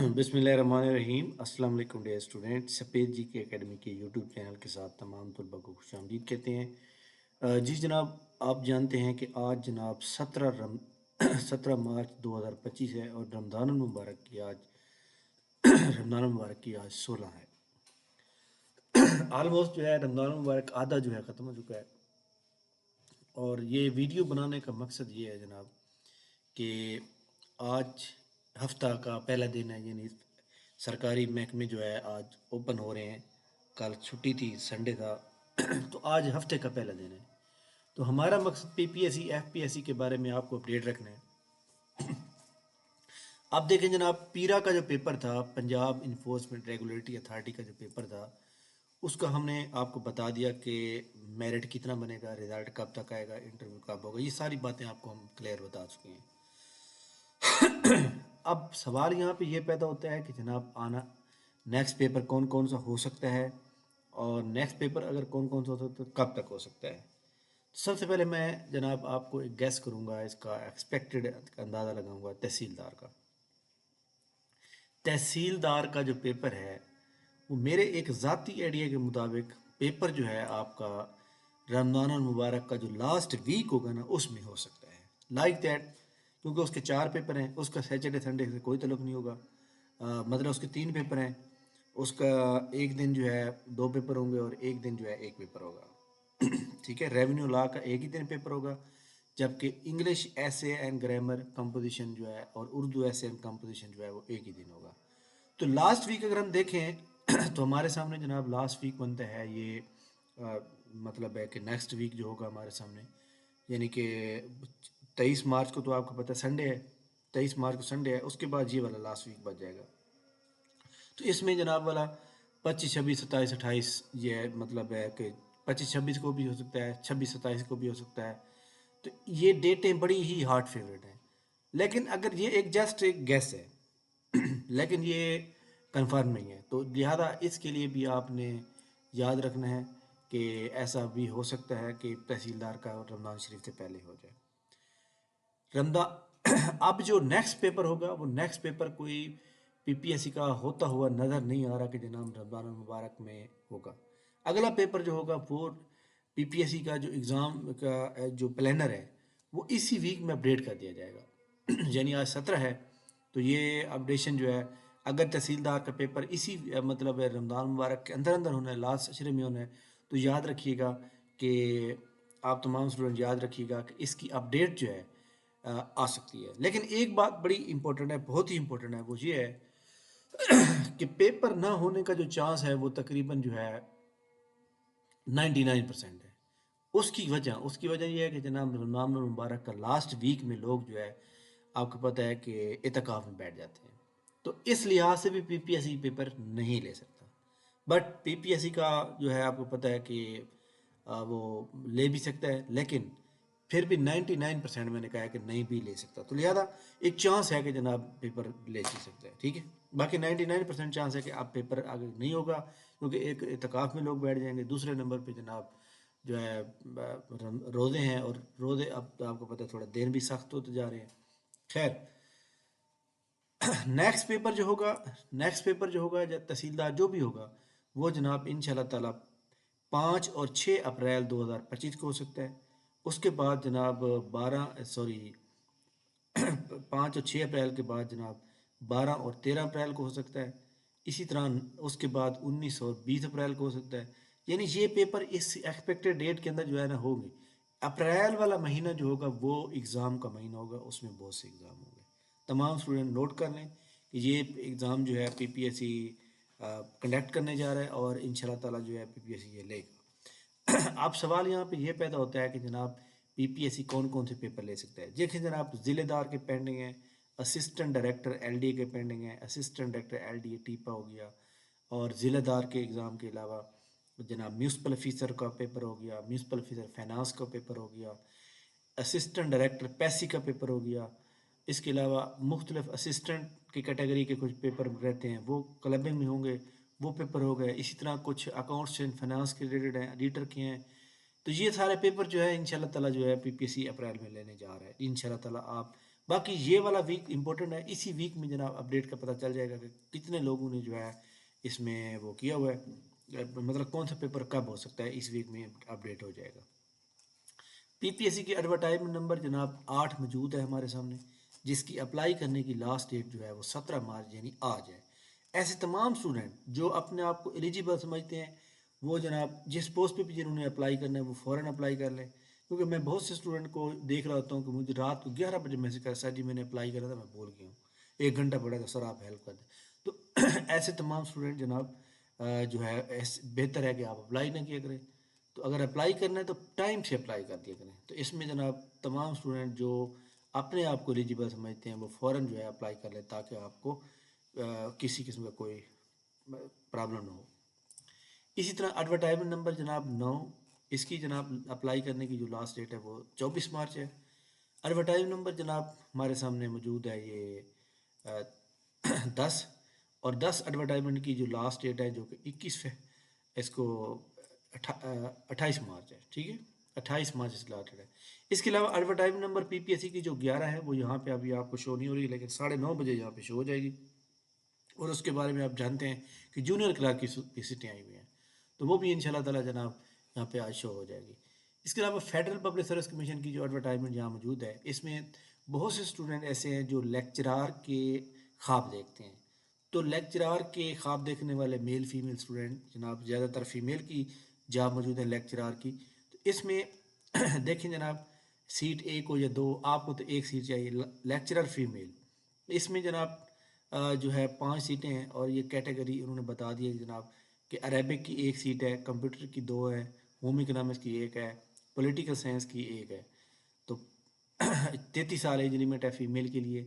बिस्मिल्लाहिर्रहमानिर्रहीम। अस्सलाम वालेकुम डियर स्टूडेंट। सफ़ेद जी के एकेडमी के यूट्यूब चैनल के साथ तमाम तलबा को खुशामदीद कहते हैं। जी जनाब, आप जानते हैं कि आज जनाब 17 मार्च 2025 है और रमज़ान मुबारक की आज रमज़ान मुबारक की आज 16 है। आलमोस्ट जो है रमज़ान मुबारक आधा जो है ख़त्म हो चुका है। और ये वीडियो बनाने का मकसद ये है जनाब कि आज हफ्ता का पहला दिन है, यानी सरकारी महकमे जो है आज ओपन हो रहे हैं। कल छुट्टी थी, संडे था तो आज हफ्ते का पहला दिन है। तो हमारा मकसद पीपीएससी एफपीएससी के बारे में आपको अपडेट रखना है। आप देखें जनाब, पीरा का जो पेपर था, पंजाब इन्फोर्समेंट रेगुलेटरी अथॉरिटी का जो पेपर था, उसका हमने आपको बता दिया कि मेरिट कितना बनेगा, रिजल्ट कब तक आएगा, इंटरव्यू कब होगा, ये सारी बातें आपको हम क्लियर बता चुके हैं। अब सवाल यहाँ पे ये पैदा होता है कि जनाब आना नेक्स्ट पेपर कौन कौन सा हो सकता है, और नेक्स्ट पेपर अगर कौन कौन सा हो सकता है तो कब तक हो सकता है। तो सबसे पहले मैं जनाब आपको एक गैस करूँगा, इसका एक्सपेक्टेड अंदाज़ा लगाऊंगा तहसीलदार का। तहसीलदार का जो पेपर है वो मेरे एक ज़ाती आइडिया के मुताबिक पेपर जो है आपका रमज़ान मुबारक का जो लास्ट वीक होगा ना, उसमें हो सकता है लाइक दैट। क्योंकि उसके 4 पेपर हैं, उसका सैटरडे संडे से कोई तल्लुक़ नहीं होगा। मतलब उसके 3 पेपर हैं, उसका एक दिन जो है 2 पेपर होंगे और एक दिन जो है 1 पेपर होगा। ठीक है, रेवेन्यू लॉ का एक ही दिन पेपर होगा, जबकि English essay and grammar composition जो है और उर्दू एसे एंड कंपोजिशन जो है वो एक ही दिन होगा। तो लास्ट वीक अगर हम देखें तो हमारे सामने जनाब लास्ट वीक बनता है ये, मतलब है कि नेक्स्ट वीक जो होगा हमारे सामने, यानी कि 23 मार्च को तो आपको पता है संडे है, 23 मार्च को संडे है, उसके बाद ये वाला लास्ट वीक बच जाएगा। तो इसमें जनाब वाला 25 26 27 28 ये है, मतलब है कि 25 26 को भी हो सकता है, 26 27 को भी हो सकता है। तो ये डेटें बड़ी ही हार्ड फेवरेट हैं, लेकिन अगर ये एक जस्ट एक गैस है लेकिन ये कंफर्म नहीं है, तो लिहाजा इसके लिए भी आपने याद रखना है कि ऐसा भी हो सकता है कि तहसीलदार का रमज़ान शरीफ से पहले हो जाए रमज़ान। अब जो नेक्स्ट पेपर होगा वो नेक्स्ट पेपर कोई पीपीएससी का होता हुआ नज़र नहीं आ रहा कि जनाब रमज़ान मुबारक में होगा। अगला पेपर जो होगा वो पीपीएससी का जो एग्ज़ाम का जो प्लानर है वो इसी वीक में अपडेट कर दिया जाएगा। यानी आज 17 है, तो ये अपडेशन जो है, अगर तहसीलदार का पेपर इसी मतलब है रमज़ान मुबारक के अंदर अंदर होना है, लास्ट अशरे में होना है, तो याद रखिएगा कि आप तमाम स्टूडेंट याद रखिएगा कि इसकी अपडेट जो है आ सकती है। लेकिन एक बात बड़ी इंपॉर्टेंट है, बहुत ही इंपॉर्टेंट है, वो ये है कि पेपर ना होने का जो चांस है वो तकरीबन जो है 99% है। उसकी वजह यह है कि जनाब रमज़ान मुबारक का लास्ट वीक में लोग जो है, आपको पता है कि इतकाफ़ में बैठ जाते हैं, तो इस लिहाज से भी पीपीएससी पेपर नहीं ले सकता। बट पीपीएससी का जो है आपको पता है कि वो ले भी सकता है, लेकिन फिर भी 99% मैंने कहा है कि नहीं भी ले सकता। तो लिहाजा एक चांस है कि जनाब पेपर ले ही सकता है, ठीक है। बाकी 99% चांस है कि आप पेपर आगे नहीं होगा, क्योंकि एक इतकाफ़ में लोग बैठ जाएंगे। दूसरे नंबर पे जनाब जो है रोज़े हैं, और रोज़े अब तो आपको पता है थोड़ा दिन भी सख्त होते जा रहे हैं। खैर, नेक्स्ट पेपर जो होगा या तहसीलदार जो भी होगा, वो जनाब इंशाल्लाह ताला 5 और 6 अप्रैल 2025 को हो सकता है। उसके बाद जनाब 5 और 6 अप्रैल के बाद जनाब 12 और 13 अप्रैल को हो सकता है। इसी तरह उसके बाद 19 और 20 अप्रैल को हो सकता है। यानी ये पेपर इस एक्सपेक्टेड डेट के अंदर जो है ना होंगे। अप्रैल वाला महीना जो होगा वो एग्ज़ाम का महीना होगा, उसमें बहुत से एग्ज़ाम होंगे। तमाम स्टूडेंट नोट कर लें कि ये एग्ज़ाम जो है पीपीएससी कंडक्ट करने जा रहा है, और इंशाल्लाह ताला जो है पीपीएससी ये लेगा। अब सवाल यहाँ पे ये पैदा होता है कि जनाब पीपीएससी कौन कौन से पेपर ले सकता है। देखिए जनाब, ज़िलेदार के पेंडिंग है, असिस्टेंट डायरेक्टर एलडीए के पेंडिंग है, असिस्टेंट डायरेक्टर एलडीए टीपा हो गया, और ज़िलेदार के एग्ज़ाम के अलावा जनाब म्यूनसिपल ऑफिसर का पेपर हो गया, म्यूनसिपल ऑफिसर फाइनेंस का पेपर हो गया, असिस्टेंट डायरेक्टर पैसी का पेपर हो गया। इसके अलावा मुख्तलिफ असिस्टेंट की कैटेगरी के कुछ पेपर रहते हैं, वो क्लबिंग में होंगे, वो पेपर हो गए। इसी तरह कुछ अकाउंट्स एंड फाइनेंस के रिलेटेड हैं, एडिटर के हैं। तो ये सारे पेपर जो है इंशाल्लाह ताला जो है पीपीएससी अप्रैल में लेने जा रहा है। इंशाल्लाह ताला आप बाकी ये वाला वीक इम्पोर्टेंट है, इसी वीक में जनाब अपडेट का पता चल जाएगा कि कितने लोगों ने जो है इसमें वो किया हुआ है, मतलब कौन सा पेपर कब हो सकता है, इस वीक में अपडेट हो जाएगा। पीपीएससी की एडवर्टाइजमेंट नंबर जनाब 8 मौजूद है हमारे सामने, जिसकी अप्लाई करने की लास्ट डेट जो है वो 17 मार्च यानी आज है। ऐसे तमाम स्टूडेंट जो अपने आप को एलिजिबल समझते हैं वो जनाब जिस पोस्ट पे भी जिन्होंने अप्लाई करना है वो फ़ौरन अप्लाई कर लें, क्योंकि मैं बहुत से स्टूडेंट को देख रहा होता हूँ कि मुझे रात को 11 बजे मैसेज कर, सर जी मैंने अप्लाई करा था मैं भूल गया हूँ, 1 घंटा पड़ा था सर आप हेल्प कर दें। तो ऐसे तमाम स्टूडेंट जनाब जो है बेहतर है कि आप अप्लाई ना किया करें। तो अगर अप्लाई करना है तो टाइम से अप्लाई कर दिया करें। तो इसमें जनाब तमाम स्टूडेंट जो अपने आप को एलिजिबल समझते हैं वो फ़ौरन जो है अप्लाई कर लें, ताकि आपको किसी किस्म का कोई प्रॉब्लम ना हो। इसी तरह एडवर्टाइजमेंट नंबर जनाब 9, इसकी जनाब अप्लाई करने की जो लास्ट डेट है वो 24 मार्च है। एडवर्टाइजमेंट नंबर जनाब हमारे सामने मौजूद है ये 10, और 10 एडवर्टाइजमेंट की जो लास्ट डेट है जो कि 21 है, इसको 28 मार्च है, ठीक है, 28 मार्च इसकी लास्ट डेट है। इसके अलावा एडवर्टाइजमेंट नंबर पीपीएससी की जो 11 है वो यहाँ पे अभी आपको शो नहीं हो रही, लेकिन 9:30 बजे यहाँ पे शो हो जाएगी। और उसके बारे में आप जानते हैं कि जूनियर क्लर्क की सीटें आई हुई हैं, तो वो भी इंशाल्लाह ताला जनाब यहाँ पे आज शो हो जाएगी। इसके अलावा फेडरल पब्लिक सर्विस कमीशन की जो एडवर्टाइजमेंट यहाँ मौजूद है, इसमें बहुत से स्टूडेंट ऐसे हैं जो लेक्चरार के ख्वाब देखते हैं। तो लेक्चरार के ख्वाब देखने वाले मेल फीमेल स्टूडेंट जनाब, ज़्यादातर फीमेल की जॉब मौजूद है लेक्चरार की। तो इसमें देखें जनाब, सीट एक हो या दो, आपको तो एक सीट चाहिए लेक्चरर फीमेल। इसमें जनाब जो है 5 सीटें हैं, और ये कैटेगरी उन्होंने बता दी है जनाब कि अरेबिक की एक सीट है, कंप्यूटर की 2 है, होम इकोनॉमिक्स की एक है, पॉलिटिकल साइंस की एक है। तो 33 साल एज लिमिट है फीमेल के लिए।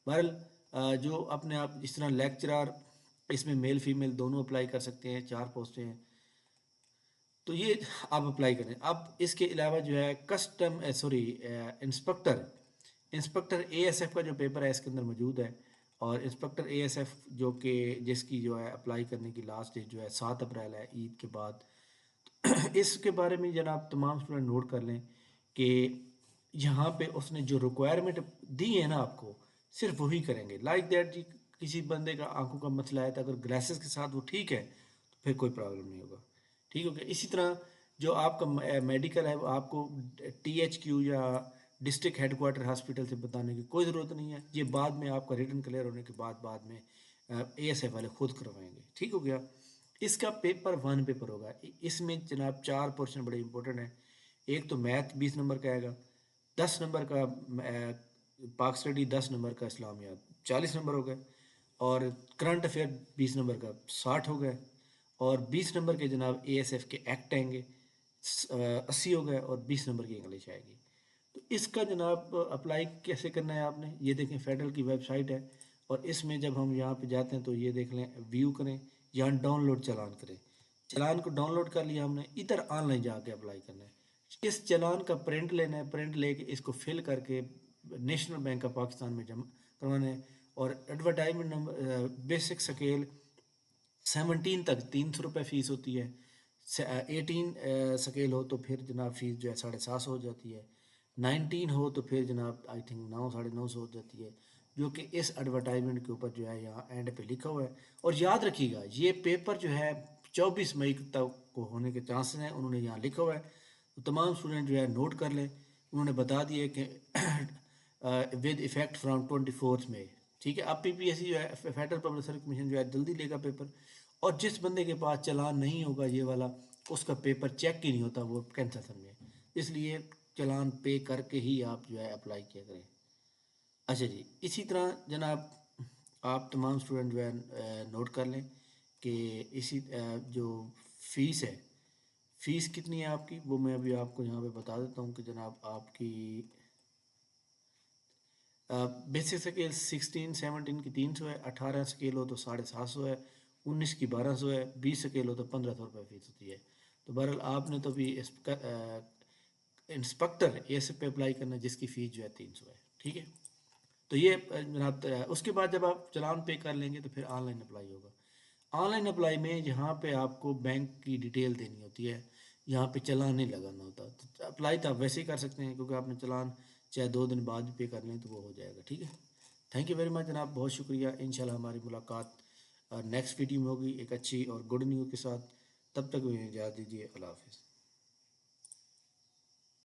बहरहाल जो अपने आप इस तरह लेक्चरार, इसमें मेल फीमेल दोनों अप्लाई कर सकते हैं, 4 पोस्टें हैं, तो ये आप अप्लाई करें। अब इसके अलावा जो है custom sorry inspector inspector ASF का जो पेपर है इसके अंदर मौजूद है। और इंस्पेक्टर एएसएफ जो कि जिसकी जो है अप्लाई करने की लास्ट डेट जो है 7 अप्रैल है, ईद के बाद। इसके बारे में जनाब तमाम स्टूडेंट नोट कर लें कि यहाँ पे उसने जो रिक्वायरमेंट दी है ना आपको, सिर्फ वही करेंगे। लाइक दैट जी, किसी बंदे का आंखों का मसला है तो अगर ग्लासेस के साथ वो ठीक है तो फिर कोई प्रॉब्लम नहीं होगा, ठीक हो गया। इसी तरह जो आपका मेडिकल है वो आपको टीएचक्यू या डिस्ट्रिक्ट हेडक्वार्टर हॉस्पिटल से बताने की कोई ज़रूरत नहीं है, ये बाद में आपका रिटर्न क्लियर होने के बाद में एएसएफ वाले खुद करवाएंगे, ठीक हो गया। इसका पेपर 1 पेपर होगा, इसमें जनाब 4 पोर्शन बड़े इंपॉर्टेंट हैं। एक तो मैथ 20 नंबर का आएगा, 10 नंबर का पाक स्टडी, 10 नंबर का इस्लामियात, 40 नंबर हो गए। और करंट अफेयर 20 नंबर का 60 हो गए। और 20 नंबर के जनाब एएसएफ के एक्ट आएंगे, 80 हो गए। और 20 नंबर की इंग्लिश आएगी। तो इसका जनाब अप्लाई कैसे करना है आपने, ये देखें फेडरल की वेबसाइट है, और इसमें जब हम यहाँ पे जाते हैं तो ये देख लें, व्यू करें, यहाँ डाउनलोड चालान करें। चालान को डाउनलोड कर लिया हमने, इधर ऑनलाइन जाके अप्लाई करना है। इस चालान का प्रिंट लेना है, प्रिंट लेके इसको फिल करके नेशनल बैंक ऑफ पाकिस्तान में जमा करवाना है। और एडवर्टाइजमेंट नंबर बेसिक स्केल 17 तक 300 रुपये फ़ीस होती है। 18 स्केल हो तो फिर जनाब फ़ीस जो है 750 हो जाती है। 19 हो तो फिर जनाब आई थिंक 9 950 हो जाती है, जो कि इस एडवर्टाइजमेंट के ऊपर जो है यहाँ एंड पे लिखा हुआ है। और याद रखिएगा ये पेपर जो है 24 मई तक को होने के चांसेस हैं, उन्होंने यहाँ लिखा हुआ है। तो तमाम स्टूडेंट जो है नोट कर लें, उन्होंने बता दिए कि विद इफ़ेक्ट फ्रॉम 24 मई, ठीक है। अब पीपीएससी जो है फेडरल पब्लिक सर्विस कमीशन जो है जल्दी लेगा पेपर। और जिस बंदे के पास चालान नहीं होगा ये वाला, उसका पेपर चेक ही नहीं होता, वो कैंसिल समझे। इसलिए चालान पे करके ही आप जो है अप्लाई किया करें। अच्छा जी, इसी तरह जनाब आप तमाम स्टूडेंट जो है नोट कर लें कि इसी जो फ़ीस है, फ़ीस कितनी है आपकी, वो मैं अभी आपको यहाँ पे बता देता हूँ कि जनाब आपकी बेसिक स्केल 16 17 की 300 है, 18 स्केल हो तो 750 है, 19 की 1200 है, 20 स्केल हो तो 1500 रुपये फ़ीस होती है। तो बहरहाल आपने तो भी इंस्पेक्टर ये सब पे अप्लाई करना है जिसकी फ़ीस जो है 300 है, ठीक है। तो ये जनाब उसके बाद जब आप चालान पे कर लेंगे तो फिर ऑनलाइन अप्लाई होगा। ऑनलाइन अप्लाई में यहाँ पे आपको बैंक की डिटेल देनी होती है, यहाँ पे चालान नहीं लगाना होता। तो अप्लाई तो आप वैसे ही कर सकते हैं क्योंकि आपने चालान चाहे 2 दिन बाद भी पे कर लें तो वो हो जाएगा। ठीक है, थैंक यू वेरी मच जनाब, बहुत शुक्रिया। इंशाल्लाह हमारी मुलाकात नेक्स्ट वीडियो में होगी एक अच्छी और गुड न्यूज़ के साथ। तब तक मुझे इजाज़त दीजिए, अल्लाह हाफ़िज़।